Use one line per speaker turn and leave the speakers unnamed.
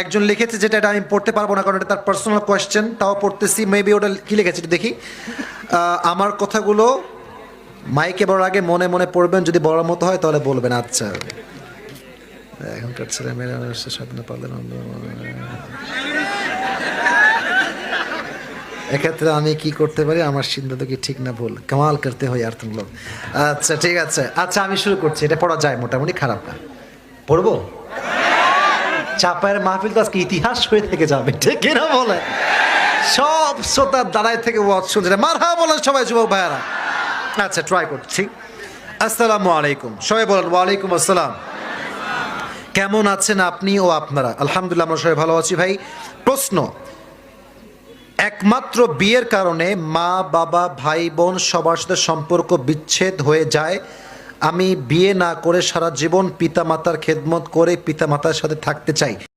একজন লিখেছে যেটা এটা আমি পড়তে পারবো না কারণ এটা তার পার্সোনাল কোয়েশ্চেন, তাও পড়তেছি। মেবি ওটা কি লিখেছে একটু দেখি। আমার কথাগুলো মাইকে বলার আগে মনে মনে পড়বেন, যদি বলার মতো হয় তাহলে বলবেন। আচ্ছা, এখনকার ছেলে মেয়েরা স্বাধীন পারলেন, এক্ষেত্রে আমি কি করতে পারি? আমার সিদ্ধান্ত কি ঠিক না ভুল? কামাল করতে হয় আর তুম লোক। আচ্ছা ঠিক আছে, আচ্ছা আমি শুরু করছি। এটা পড়া যায়, মোটামুটি খারাপ না। পড়বো? চাপায়ের মাহফিল তো আজকে ইতিহাস হয়ে থেকে যাবে, ঠিক কিনা বলে? সব শ্রোতার দাঁড়ায় থেকে ওয়াজ শুনছে, মারহাবা বলেন সবাই যুবক ভাইয়ারা। আচ্ছা ট্রাই করছি। আসসালামু আলাইকুম, সবাই বলেন ওয়ালাইকুম আসসালাম। কেমন আছেন আপনি ও আপনারা? আলহামদুলিল্লাহ আমরা সবাই ভালো আছি। ভাই প্রশ্ন, একমাত্র বিয়ের কারণে মা বাবা ভাই বোন সবার সাথে সম্পর্ক বিচ্ছেদ হয়ে যায়, আমি বিয়ে না করে সারা জীবন পিতামাতার খেদমত করে পিতামাতার সাথে থাকতে চাই,